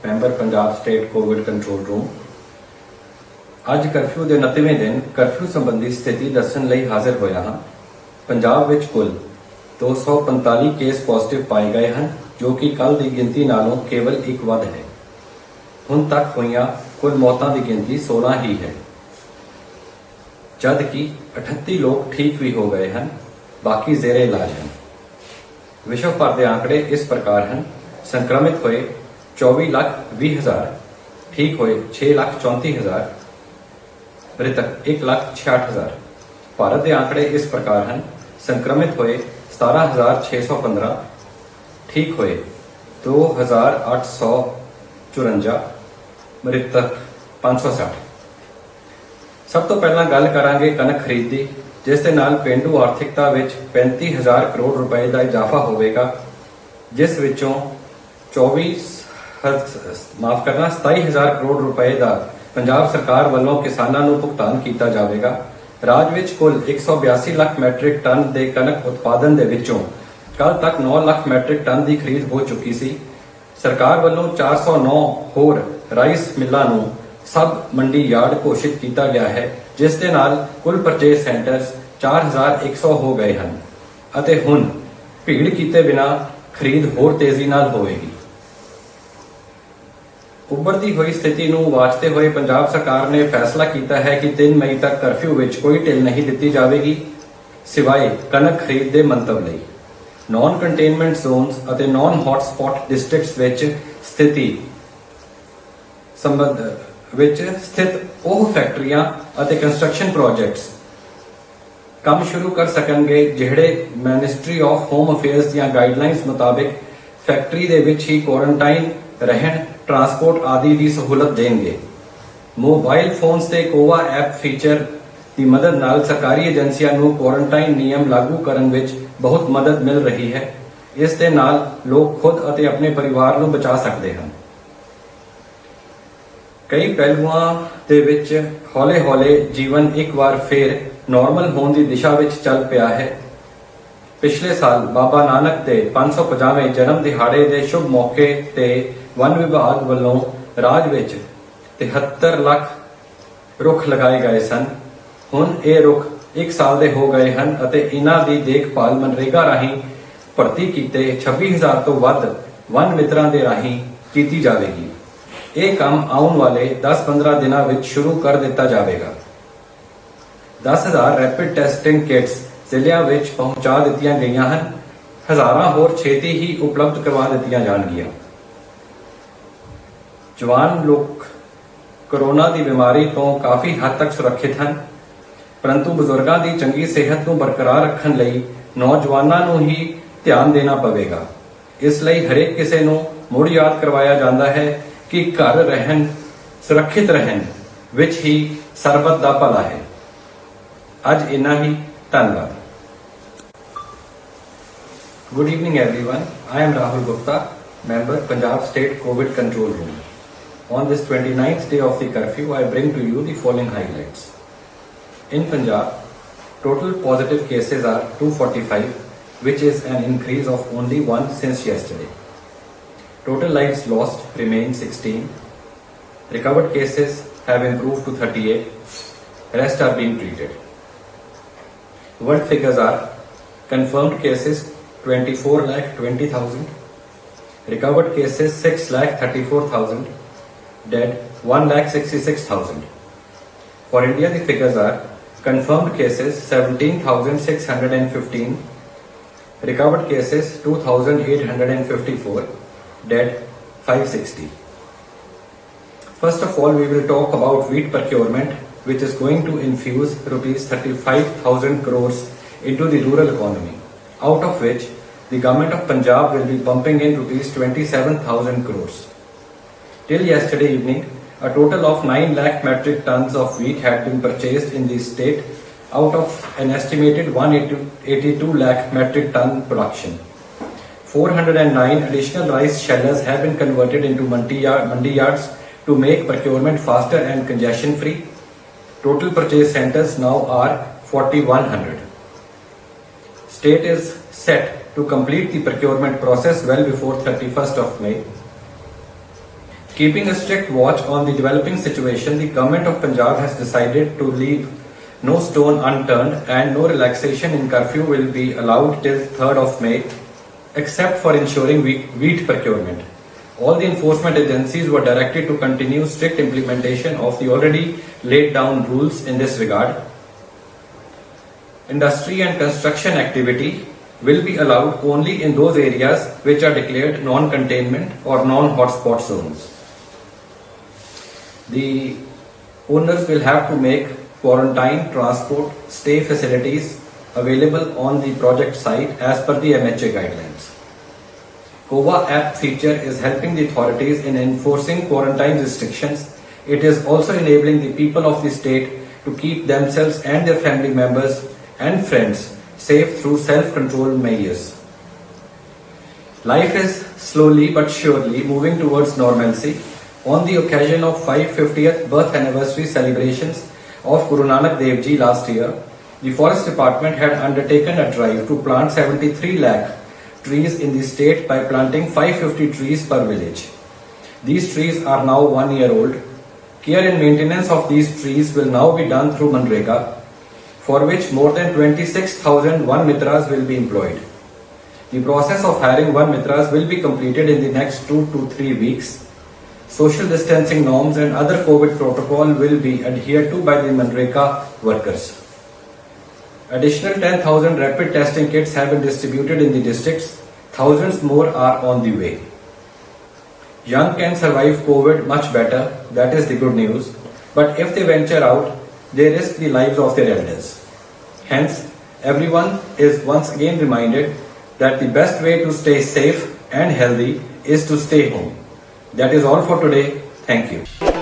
Member Punjab state Covid control room. ਅੱਜ curfew ਦੇ 29ਵੇਂ ਦਿਨ ਕਰਫਿਊ ਸੰਬੰਧੀ ਸਥਿਤੀ ਦੱਸਣ ਲਈ ਹਾਜ਼ਰ ਹੋਇਆ ਹਾਂ। ਪੰਜਾਬ ਵਿੱਚ ਕੁੱਲ 245 ਕੇਸ ਪੋਜ਼ਿਟਿਵ ਪਾਏ ਗਏ ਹਨ, ਜੋ ਕਿ ਕੱਲ ਦੀ ਗਿਣਤੀ ਨਾਲੋਂ ਕੇਵਲ ਇੱਕ ਵੱਧ ਹੈ। ਹੁਣ ਤੱਕ ਹੋਈਆਂ ਕੁੱਲ ਮੌਤਾਂ ਦੀ ਗਿਣਤੀ 16 ਹੀ ਹੈ, ਜਦ ਕਿ 38 ਲੋਕ ਠੀਕ ਵੀ ਹੋ ਗਏ ਹਨ, ਬਾਕੀ ਜ਼ੇਰੇ ਇਲਾਜ ਹਨ। ਵਿਸ਼ਵ ਭਰ ਦੇ ਆંકੜੇ ਇਸ ਪ੍ਰਕਾਰ ਹਨ: ਸੰਕਰमित ਹੋਏ 24,20,000, ठीक होए 6,34,000, मृतक 1,66,000। भारत के आंकड़े इस प्रकार हैं: संक्रमित होए 17,615, ठीक होए 2,854, मृतक 560। सब तो पहला गल करांगे कनक खरीद की, जिस दे नाल पेंडू आर्थिकता विच 35,000 करोड़ रुपए का इजाफा होगा, जिस विचों 27,000 करोड़ रुपए का पंजाब सरकार वालों किसानों को भुगतान किया जाएगा। राज विच कुल 182 लाख मैट्रिक टन के कनक उत्पादन के विचों कल तक 9 लाख मैट्रिक टन की खरीद हो चुकी सी। सरकार वालों 409 होर राइस मिलों को सब मंडी यार्ड घोषित किया गया है, जिस दे नाल कुल परचेज सेंटर्स 4,100 हो गए हैं अते हुण भीड़ कीते बिना खरीद होर तेजी नाल होएगी। उभरती हुई स्थिति को वाचते हुए पंजाब सरकार ने फैसला किया है कि 3 मई तक करफ्यू विच कोई ढिल नहीं दी जाएगी, सिवाय कनक खरीद के मंतव लई। नॉन कंटेनमेंट जोन्स अते नॉन हॉटस्पॉट डिस्ट्रिक्ट्स विच स्थिति संबंध विच स्थित वह फैक्ट्रियां अते कंस्ट्रक्शन प्रोजेक्ट्स काम शुरू कर सकणगे जिहड़े ministry of home affairs the guidelines मुताबिक फैक्ट्री दे विच ही क्वारंटाइन रहन, ट्रांसपोर्ट आदि की सहूलत देंगे। मोबाइल फोन्स से कोवा ऐप फीचर की मदद नाल सरकारी एजेंसियां नूं क्वारंटाइन नियम लागू करन विच बहुत मदद मिल रही है। इस दे नाल लोग खुद अते अपने परिवार नूं बचा सकते हैं। कई पहलुआं दे विच हौले हौले जीवन एक बार फिर नॉर्मल होने की दिशा विच चल पिया है। पिछले साल बाबा नानक के 550वें जन्म दिहाड़े के शुभ मौके ते वन विभाग वालों राज विच 73 लाख रुख लगाए गए सन। हुण ये रुख 1 साल के हो गए हैं अते इन्हां दी देखभाल मनरेगा राही भर्ती कीते 26,000 तो वध वन मित्रां दे राही कीती जाएगी। ये काम आने वाले 10-15 दिनों में शुरू कर दिता जाएगा। 10,000 रैपिड टेस्टिंग किट्स जिलियां विच पहुंचा दित्तियां गईयां हैं, हज़ारां होर छेती ही उपलब्ध करवा दित्तियां जाणगियां। जवान लोग कोरोना की बीमारी तो काफ़ी हद तक सुरक्षित हैं, परंतु बुजुर्गों की चंगी सेहत को बरकरार रखने लई नौजवानों को ही ध्यान देना पवेगा। इसलिए हरेक किसी को मुड़ याद करवाया जाता है कि घर रहन, सुरक्षित रहन विच ही सरबत दा भला है। अज इन्ना ही, धन्यवाद। Good evening everyone, I am Rahul Gupta, member Punjab State COVID Control Room. On this 29th day of the curfew, I bring to you the following highlights. In Punjab, total positive cases are 245, which is an increase of only 1 since yesterday. Total lives lost remain 16. Recovered cases have improved to 38. Rest are being treated. World figures are: confirmed cases 24,20,000, recovered cases 6,34,000, dead 1,66,000. For India, the figures are: confirmed cases 17,615, recovered cases 2,854, dead 560. First of all, we will talk about wheat procurement, which is going to infuse rupees 35,000 crores into the rural economy, out of which the government of Punjab will be pumping in rupees 27,000 crores. Till yesterday evening, a total of 9 lakh metric tons of wheat had been purchased in the state out of an estimated 182 lakh metric ton production. 409 additional rice shellers have been converted into mandi yards to make procurement faster and congestion free. Total purchase centers now are 4,100. State is set to complete the procurement process well before 31st of May. Keeping a strict watch on the developing situation, the government of Punjab has decided to leave no stone unturned and no relaxation in curfew will be allowed till 3rd of May, except for ensuring wheat procurement. All the enforcement agencies were directed to continue strict implementation of the already laid down rules in this regard. Industry and construction activity will be allowed only in those areas which are declared non-containment or non-hotspot zones. The owners will have to make quarantine, transport, stay facilities available on the project site as per the MHA guidelines. COVA app feature is helping the authorities in enforcing quarantine restrictions. It is also enabling the people of the state to keep themselves and their family members and friends safe through self-control measures. Life is slowly but surely moving towards normalcy. On the occasion of 550th birth anniversary celebrations of Guru Nanak Dev Ji last year, the Forest Department had undertaken a drive to plant 73 lakh trees in the state by planting 550 trees per village. These trees are now 1 year old. Care and maintenance of these trees will now be done through Manrega, for which more than 26,000 Van Mitras will be employed. The process of hiring Van Mitras will be completed in the next 2 to 3 weeks. Social distancing norms and other COVID protocol will be adhered to by the Manrega workers. Additional 10,000 rapid testing kits have been distributed in the districts. Thousands more are on the way. Young can survive COVID much better, that is the good news. But if they venture out, they risk the lives of their elders. Hence, everyone is once again reminded that the best way to stay safe and healthy is to stay home. That is all for today. Thank you.